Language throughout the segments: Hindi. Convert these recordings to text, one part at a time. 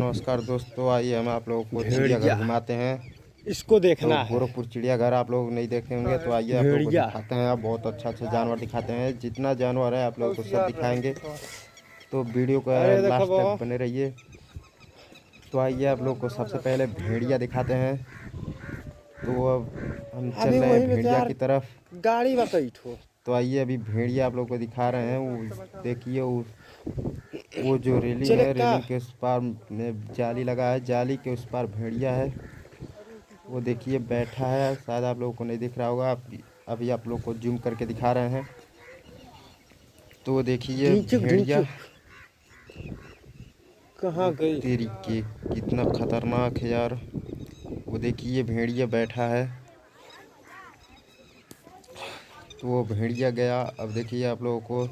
नमस्कार दोस्तों, आइए हम आप लोगों को चिड़ियाघर घुमाते हैं। इसको देखना तो गोरखपुर चिड़ियाघर आप लोग नहीं देखे होंगे तो आइए आप लोगों को दिखाते हैं। बहुत अच्छा जानवर दिखाते हैं, जितना जानवर है आप लोगों को सब दिखाएंगे। तो वीडियो का लास्ट तक बने रहिए। तो आइए आप लोग को सबसे पहले भेड़िया दिखाते हैं। तो अब हम चल रहे हैं भेड़िया की तरफ। गाड़ी बैठो। तो आइए अभी भेड़िया आप लोग को दिखा रहे हैं। वो देखिए वो जो रेलिंग है, रेलिंग के उस पार में जाली लगा है, जाली के उस पार भेड़िया है। वो देखिए बैठा है, शायद आप लोगों को नहीं दिख रहा होगा। अभी आप लोग को जूम करके दिखा रहे हैं। तो देखिए भेड़िया कहाँ गई तेरी के कितना खतरनाक है यार। वो देखिए भेड़िया बैठा है। तो वो भेड़िया गया। अब देखिए आप लोगों को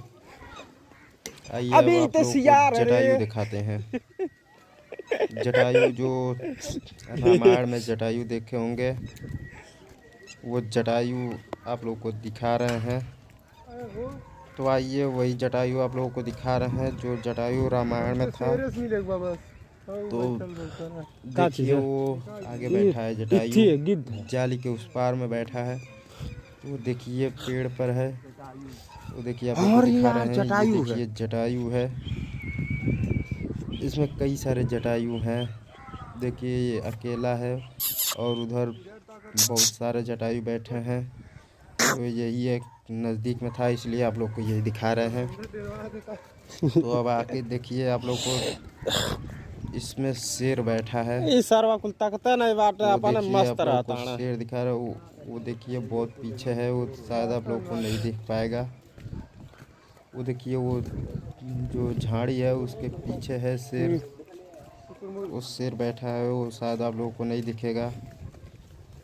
आइए अब आप लोगों को जटायु दिखाते हैं। जटायु जो रामायण में जटायु देखे होंगे, वो जटायु आप लोगों को दिखा रहे हैं। तो आइए वही जटायु आप लोगों को दिखा रहे हैं जो जटायु रामायण में था। तो देखिए वो आगे बैठा है जटायु, जाली के उस पार में बैठा है। तो देखिए पेड़ पर है। वो देखिए आप लोगों को दिखा रहे हैं, ये देखिए जटायु है। इसमें कई सारे जटायु हैं। देखिए ये अकेला है और उधर बहुत सारे जटायु बैठे हैं। तो यही एक नज़दीक में था, इसलिए आप लोग को यही दिखा रहे हैं। तो अब आके देखिए आप लोग को इसमें शेर बैठा है। शेर दिखा रहा है। वो देखिए बहुत पीछे है, वो शायद आप लोग को नहीं दिख पाएगा। वो देखिए वो जो झाड़ी है उसके पीछे है शेर। उस शेर बैठा है, वो शायद आप लोगों को नहीं दिखेगा।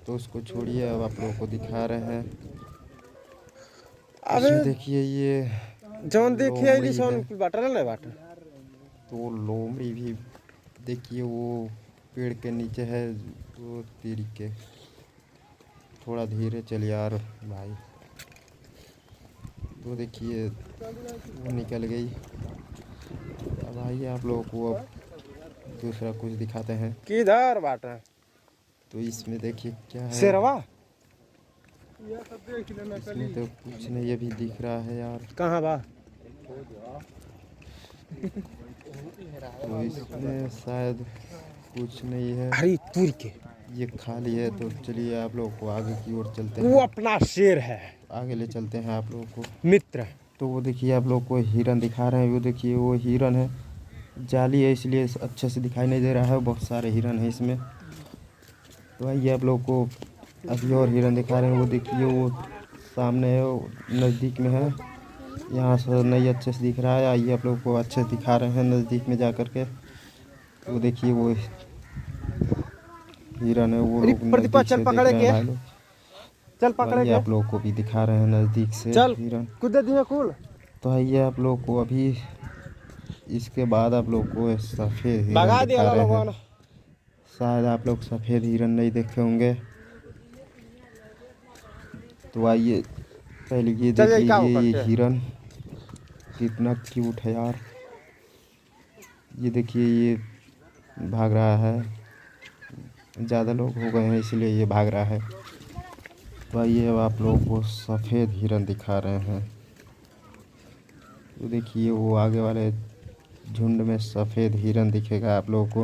तो उसको छोड़िए, अब आप लोगों को दिखा रहे हैं। इसमें देखिए ये जौन देखिए तो लोमड़ी भी देखिए वो पेड़ के नीचे है। तो तीर के थोड़ा धीरे चल यार भाई। तो देखिए वो निकल गई। अब आइए आप लोगों को अब दूसरा कुछ दिखाते हैं। किधर बाटा? तो इसमें देखिए क्या है, शेरवा। इसमें तो कुछ नहीं अभी दिख रहा है यार। कहाँ बा? तो इसमें शायद कुछ नहीं है। अरे तुर के ये खाली है। तो चलिए आप लोगों को आगे की ओर चलते हैं। वो अपना शेर है, आगे ले चलते हैं आप लोगों को मित्र। तो वो देखिए आप लोग को हिरन दिखा रहे हैं। वो देखिए वो हिरन है, जाली है इसलिए अच्छे से दिखाई नहीं दे रहा है। बहुत सारे हिरन है इसमें। तो आइए आप लोग को अभी और हिरन दिखा रहे हैं। वो देखिए वो सामने है, वो नज़दीक में है। यहाँ से नहीं अच्छे से दिख रहा है। आइए आप लोग को अच्छे से दिखा रहे हैं नज़दीक में जा कर के। वो देखिए वो हिरन है, वो लोग चल पकड़े के चल पकड़े आप लोग को भी दिखा रहे हैं नज़दीक से हिरन। तो आइए आप लोग को अभी इसके बाद आप लोग को सफ़ेद हिरन दिखा रहे हैं। शायद आप लोग सफ़ेद हिरन नहीं देखे होंगे। तो आइए पहले ये देखिए ये हिरन कितना क्यूट है यार। ये देखिए ये भाग रहा है, ज़्यादा लोग हो गए हैं इसलिए ये भाग रहा है। तो आइए अब आप लोगों को सफ़ेद हिरन दिखा रहे हैं। तो देखिए वो आगे वाले झुंड में सफ़ेद हिरन दिखेगा आप लोगों को।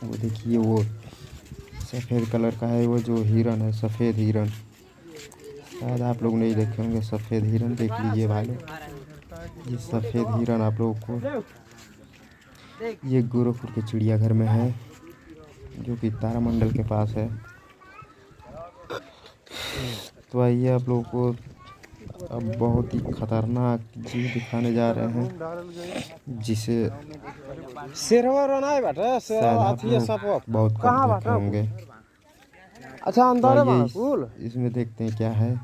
वो देखिए वो सफ़ेद कलर का है, वो जो हिरन है सफ़ेद हिरन। शायद आप लोग नहीं देखे होंगे सफ़ेद हिरन। देख लीजिए भाई लोग, ये सफ़ेद हिरन आप लोगों को ये गोरखपुर के चिड़ियाघर में है, जो कि तारामंडल के पास है। तो आइए आप लोगों को अब बहुत ही खतरनाक जीव दिखाने जा रहे हैं, जिसे बहुत कम देखे होंगे। अच्छा अंदर है। इसमें देखते हैं क्या है।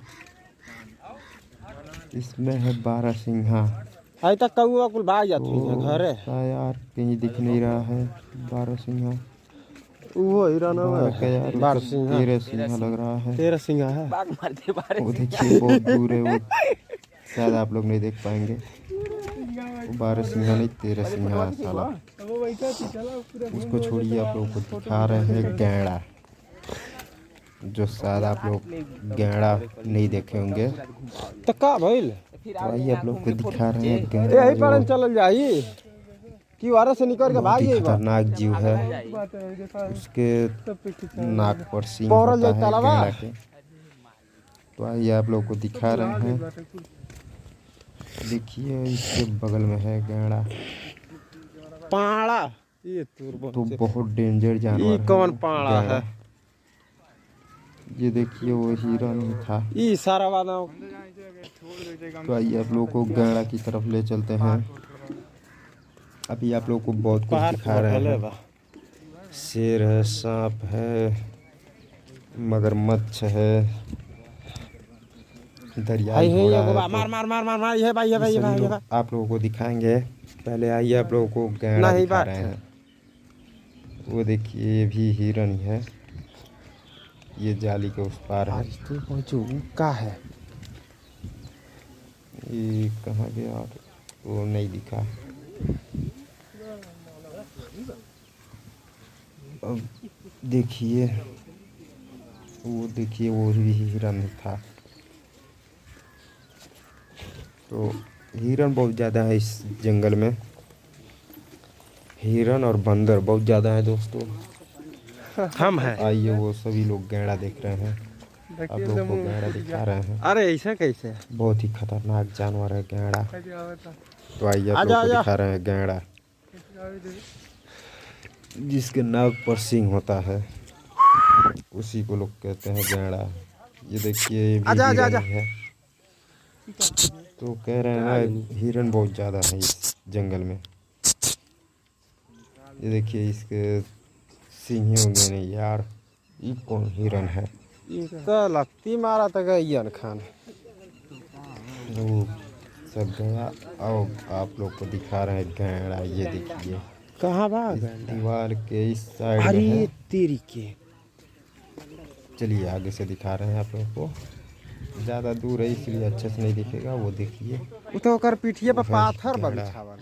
इसमें है बारहसिंघा। अभी तक कौआ कुल भाग जाती है घर है यार, कहीं दिख नहीं रहा है बारहसिंघा। वो हिरन है, बारहसिंघा लग रहा है। 13 सिंघा है। वो देखिए बहुत दूर है, वो शायद आप लोग नहीं देख पाएंगे। वो बारहसिंघा नहीं 13 सिंघा साला। उसको छोड़िए, आप लोगों को दिखा रहे हैं गैंडा, जो शायद आप लोग गैंडा नहीं देखे होंगे। तो का भइल तो आइए आप लोग को दिखा रहे हैं यही गैंडा, पर चल जाई कि वारा से निकल के बहुत भाग ही जाई खतरनाक जीव है। उसके नाक पर सींग पौरल होता जाई है तालाबा। गैंडा के। तो आइए आप लोग को दिखा रहे हैं, देखिए इसके बगल में है गैंडा। पाड़ा ये तो बहुत डेंजर जानवर है कौन पाड़ा गैंडा। है? ये देखिए वो हिरन ही था। ये सारा वाला तो आइए आप लोग को गैंडा की तरफ ले चलते हैं। अभी आप लोग को बहुत कुछ दिखा रहे हैं। शेर है, सांप है, मगरमच्छ है, दरियाई घोड़ा है। मार मार मार मार मार ये भाई ये भाई ये भाई आप लोगों को दिखाएंगे। पहले आइए आप लोगों को गैंडा दिखा रहे हैं। वो देखिए ये भी हिरन ही है, ये जाली के उस पार है। का है ये कहाँ गया? वो नहीं दिखा। अब देखिए वो भी हिरन था। तो हिरन बहुत ज़्यादा है इस जंगल में। हिरन और बंदर बहुत ज़्यादा है दोस्तों। हम हैं। आइए वो सभी लोग गैंडा देख रहे हैं, आप लोग को गैंडा दिखा रहे हैं। अरे ऐसा कैसे? बहुत ही खतरनाक जानवर है गैंडा। तो आइए आप लोग को दिखा रहे हैं गैंडा, जिसके नाक पर सींग होता है, उसी को लोग कहते हैं गैंडा। ये देखिए ये भी हिरन ही है। तो कह रहे हैं ना हिरन बहुत ज़्यादा है इस जंगल में। ये देखिए इसके सींग ही होंगे नहीं यार। ये कौन हिरन है? तो लगती मारा तो गईन खान। वो सब गया। आओ आप लोग को दिखा रहे हैं गैंडा। ये देखिए कहाँ भाग दीवार के इस साइड में अरे है। तेरी के चलिए आगे से दिखा रहे हैं आप लोग को। ज़्यादा दूर है इसलिए अच्छे से नहीं दिखेगा। वो देखिए तो कर पीठिए पर वही पाथर गैंडा। बबिछावन।